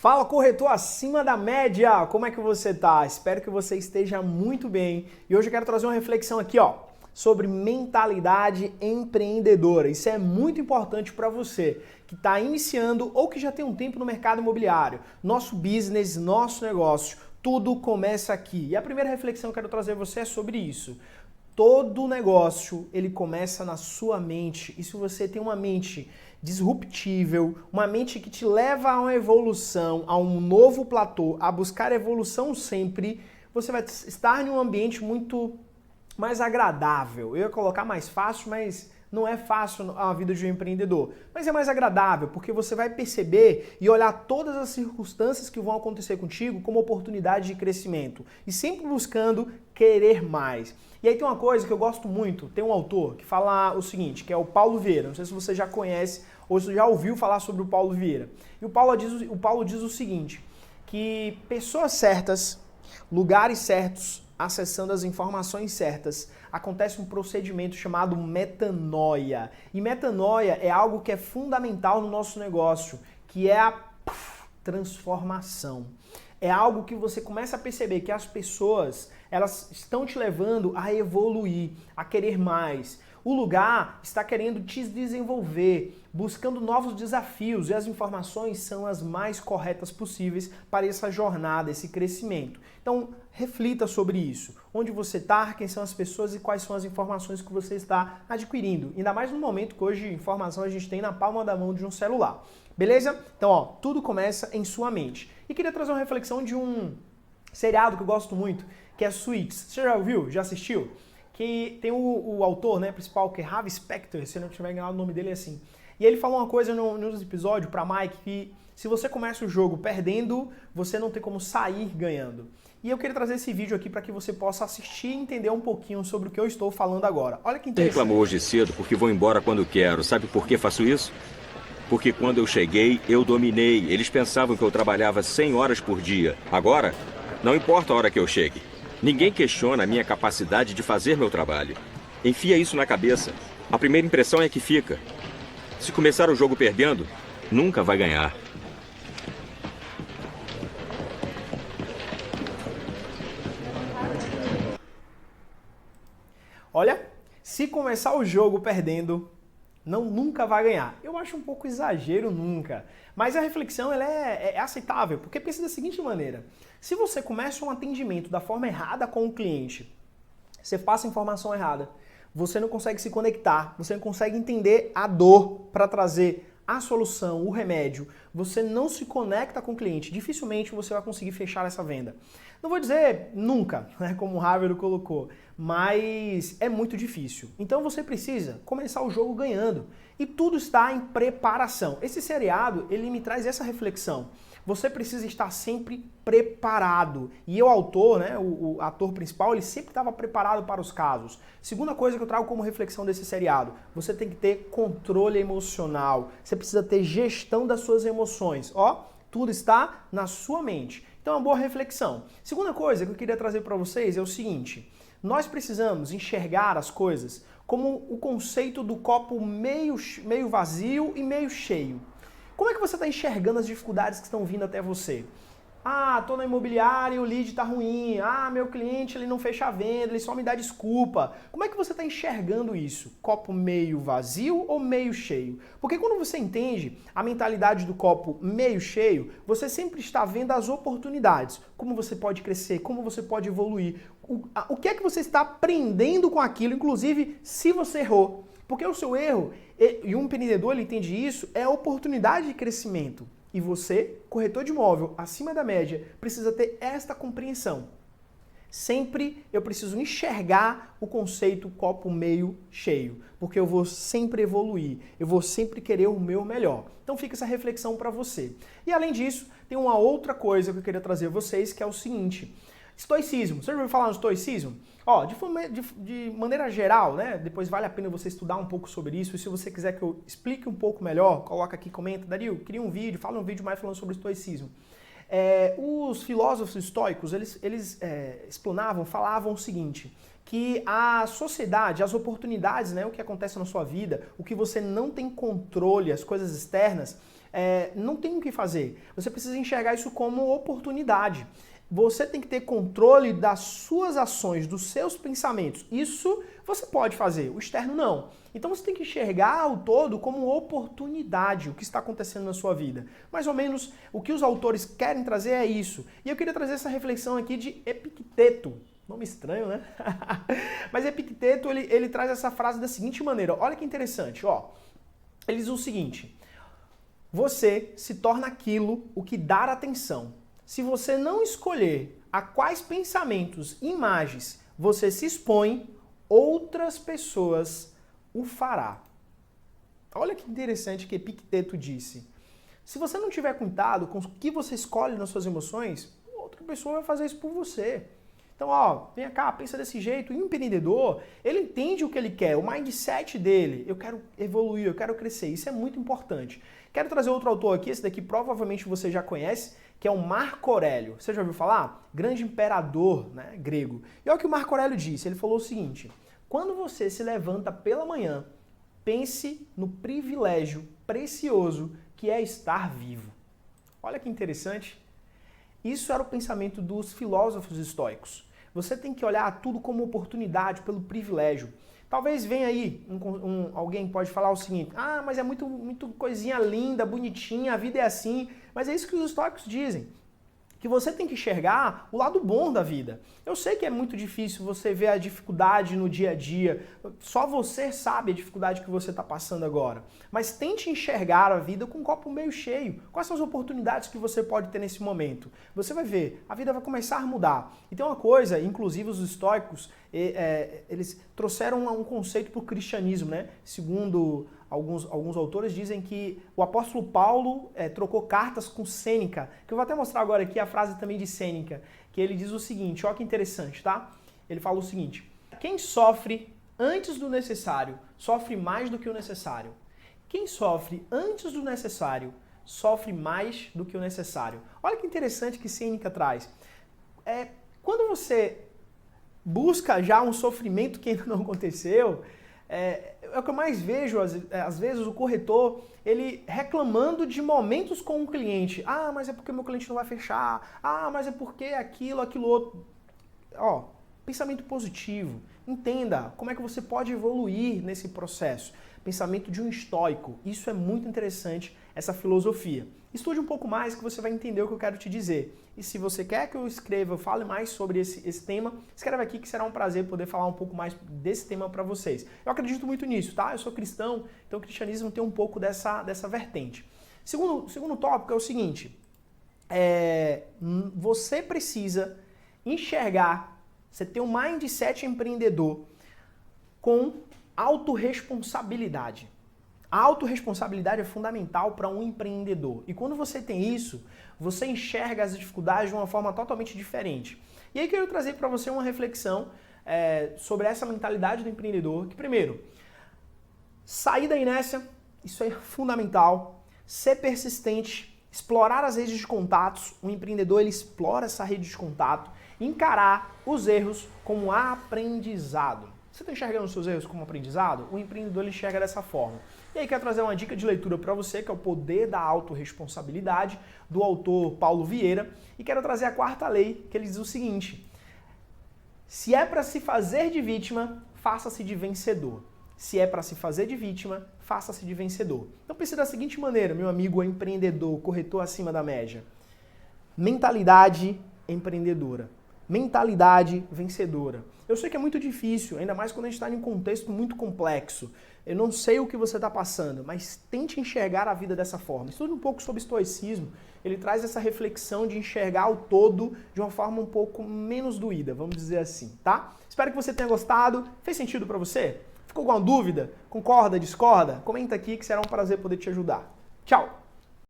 Fala, corretor acima da média! Como é que você tá? Espero que você esteja muito bem. E hoje eu quero trazer uma reflexão aqui, sobre mentalidade empreendedora. Isso é muito importante para você que está iniciando ou que já tem um tempo no mercado imobiliário. Nosso business, nosso negócio, tudo começa aqui. E a primeira reflexão que eu quero trazer a você é sobre isso. Todo negócio, ele começa na sua mente. E se você tem uma mente disruptível, uma mente que te leva a uma evolução, a um novo platô, a buscar evolução sempre, você vai estar em um ambiente muito mais agradável. Eu ia colocar mais fácil, mas não é fácil a vida de um empreendedor. Mas é mais agradável, porque você vai perceber e olhar todas as circunstâncias que vão acontecer contigo como oportunidade de crescimento. E sempre buscando querer mais. E aí tem uma coisa que eu gosto muito, tem um autor que fala o seguinte, que é o Paulo Vieira. Não sei se você já conhece ou se já ouviu falar sobre o Paulo Vieira. E o Paulo diz o seguinte, que pessoas certas, lugares certos, acessando as informações certas, acontece um procedimento chamado metanoia. E metanoia é algo que é fundamental no nosso negócio, que é a transformação. É algo que você começa a perceber que as pessoas, elas estão te levando a evoluir, a querer mais. O lugar está querendo te desenvolver, buscando novos desafios, e as informações são as mais corretas possíveis para essa jornada, esse crescimento. Então, reflita sobre isso. Onde você está, quem são as pessoas e quais são as informações que você está adquirindo. Ainda mais no momento que hoje informação a gente tem na palma da mão de um celular. Beleza? Então, tudo começa em sua mente. E queria trazer uma reflexão de um seriado que eu gosto muito, que é Suits. Você já ouviu? Já assistiu? Que tem o autor, né, principal, que é Harvey Specter, se eu não tiver enganado o nome dele é assim. E ele falou uma coisa no episódio para Mike, que se você começa o jogo perdendo, você não tem como sair ganhando. E eu queria trazer esse vídeo aqui para que você possa assistir e entender um pouquinho sobre o que eu estou falando agora. Olha que interessante. Reclamou hoje cedo porque vou embora quando quero. Sabe por que faço isso? Porque quando eu cheguei, eu dominei. Eles pensavam que eu trabalhava 100 horas por dia. Agora, não importa a hora que eu chegue. Ninguém questiona a minha capacidade de fazer meu trabalho. Enfia isso na cabeça. A primeira impressão é que fica. Se começar o jogo perdendo, nunca vai ganhar. Olha, se começar o jogo perdendo, nunca vai ganhar. Eu acho um pouco exagero nunca. Mas a reflexão ela é aceitável, porque pensa da seguinte maneira. Se você começa um atendimento da forma errada com o cliente, você passa a informação errada, você não consegue se conectar, você não consegue entender a dor para trazer a solução, o remédio, você não se conecta com o cliente, dificilmente você vai conseguir fechar essa venda. Não vou dizer nunca, né, como o Harvard colocou, mas é muito difícil. Então você precisa começar o jogo ganhando. E tudo está em preparação. Esse seriado, ele me traz essa reflexão. Você precisa estar sempre preparado. E o autor, né, o ator principal, ele sempre estava preparado para os casos. Segunda coisa que eu trago como reflexão desse seriado, você tem que ter controle emocional. Você precisa ter gestão das suas emoções. Tudo está na sua mente. Então é uma boa reflexão. Segunda coisa que eu queria trazer para vocês é o seguinte, nós precisamos enxergar as coisas como o conceito do copo meio vazio e meio cheio. Como é que você está enxergando as dificuldades que estão vindo até você? Tô na imobiliária e o lead tá ruim. Meu cliente ele não fecha a venda, ele só me dá desculpa. Como é que você está enxergando isso? Copo meio vazio ou meio cheio? Porque quando você entende a mentalidade do copo meio cheio, você sempre está vendo as oportunidades. Como você pode crescer, como você pode evoluir. O que é que você está aprendendo com aquilo, inclusive se você errou. Porque o seu erro, e um empreendedor ele entende isso, é a oportunidade de crescimento. E você, corretor de imóvel, acima da média, precisa ter esta compreensão. Sempre eu preciso enxergar o conceito copo meio cheio, porque eu vou sempre evoluir, eu vou sempre querer o meu melhor. Então fica essa reflexão para você. E além disso, tem uma outra coisa que eu queria trazer a vocês, que é o seguinte... Estoicismo. Você já ouviu falar no estoicismo? De maneira geral, né? Depois vale a pena você estudar um pouco sobre isso. E se você quiser que eu explique um pouco melhor, coloca aqui, comenta. Dario, cria um vídeo, fala um vídeo mais falando sobre o estoicismo. Os filósofos estoicos, eles falavam o seguinte, que a sociedade, as oportunidades, né, o que acontece na sua vida, o que você não tem controle, as coisas externas, não tem o que fazer. Você precisa enxergar isso como oportunidade. Você tem que ter controle das suas ações, dos seus pensamentos. Isso você pode fazer, o externo não. Então você tem que enxergar o todo como oportunidade, o que está acontecendo na sua vida. Mais ou menos o que os autores querem trazer é isso. E eu queria trazer essa reflexão aqui de Epicteto. Nome estranho, né? Mas Epicteto, ele traz essa frase da seguinte maneira. Olha que interessante, ó. Ele diz o seguinte: você se torna aquilo o que dar atenção. Se você não escolher a quais pensamentos e imagens você se expõe, outras pessoas o fará. Olha que interessante que Epicteto disse. Se você não tiver cuidado com o que você escolhe nas suas emoções, outra pessoa vai fazer isso por você. Então, ó, vem cá, pensa desse jeito. O empreendedor, ele entende o que ele quer, o mindset dele. Eu quero evoluir, eu quero crescer. Isso é muito importante. Quero trazer outro autor aqui, esse daqui provavelmente você já conhece, que é o Marco Aurélio. Você já ouviu falar? Grande imperador, né, grego. E olha o que o Marco Aurélio disse. Ele falou o seguinte: quando você se levanta pela manhã, pense no privilégio precioso que é estar vivo. Olha que interessante. Isso era o pensamento dos filósofos estoicos. Você tem que olhar tudo como oportunidade, pelo privilégio. Talvez venha aí, alguém pode falar o seguinte: ah, mas é muito coisinha linda, bonitinha, a vida é assim. Mas é isso que os estoicos dizem, que você tem que enxergar o lado bom da vida. Eu sei que é muito difícil você ver a dificuldade no dia a dia, só você sabe a dificuldade que você está passando agora. Mas tente enxergar a vida com um copo meio cheio. Quais são as oportunidades que você pode ter nesse momento? Você vai ver, a vida vai começar a mudar. E tem uma coisa, inclusive os estoicos, eles trouxeram um conceito para o cristianismo, né? Segundo alguns autores dizem que o apóstolo Paulo trocou cartas com Sêneca, que eu vou até mostrar agora aqui a frase também de Sêneca, que ele diz o seguinte, olha que interessante, tá? Ele fala o seguinte: quem sofre antes do necessário sofre mais do que o necessário. Quem sofre antes do necessário sofre mais do que o necessário. Olha que interessante que Sêneca traz. Quando você busca já um sofrimento que ainda não aconteceu, é o que eu mais vejo, às vezes, o corretor, ele reclamando de momentos com o cliente. Ah, mas é porque o meu cliente não vai fechar. Ah, mas é porque aquilo outro. Ó, pensamento positivo. Entenda como é que você pode evoluir nesse processo. Pensamento de um estoico. Isso é muito interessante, essa filosofia. Estude um pouco mais que você vai entender o que eu quero te dizer. E se você quer que eu escreva, eu fale mais sobre esse tema, escreve aqui que será um prazer poder falar um pouco mais desse tema para vocês. Eu acredito muito nisso, tá? Eu sou cristão, então o cristianismo tem um pouco dessa vertente. Segundo tópico é o seguinte: você precisa enxergar, você ter um mindset empreendedor com autorresponsabilidade. A autorresponsabilidade é fundamental para um empreendedor. E quando você tem isso, você enxerga as dificuldades de uma forma totalmente diferente. E aí eu quero trazer para você uma reflexão sobre essa mentalidade do empreendedor. Que primeiro, sair da inércia, isso é fundamental. Ser persistente, explorar as redes de contatos. O empreendedor, ele explora essa rede de contato. Encarar os erros como aprendizado. Você está enxergando os seus erros como aprendizado? O empreendedor, ele enxerga dessa forma. E aí quero trazer uma dica de leitura para você, que é o Poder da Autorresponsabilidade, do autor Paulo Vieira. E quero trazer a quarta lei, que ele diz o seguinte: se é para se fazer de vítima, faça-se de vencedor. Se é para se fazer de vítima, faça-se de vencedor. Então pense da seguinte maneira, meu amigo empreendedor, corretor acima da média. Mentalidade empreendedora. Mentalidade vencedora. Eu sei que é muito difícil, ainda mais quando a gente está em um contexto muito complexo. Eu não sei o que você está passando, mas tente enxergar a vida dessa forma. Estude um pouco sobre estoicismo. Ele traz essa reflexão de enxergar o todo de uma forma um pouco menos doída, vamos dizer assim, tá? Espero que você tenha gostado. Fez sentido para você? Ficou com alguma dúvida? Concorda, discorda? Comenta aqui que será um prazer poder te ajudar. Tchau!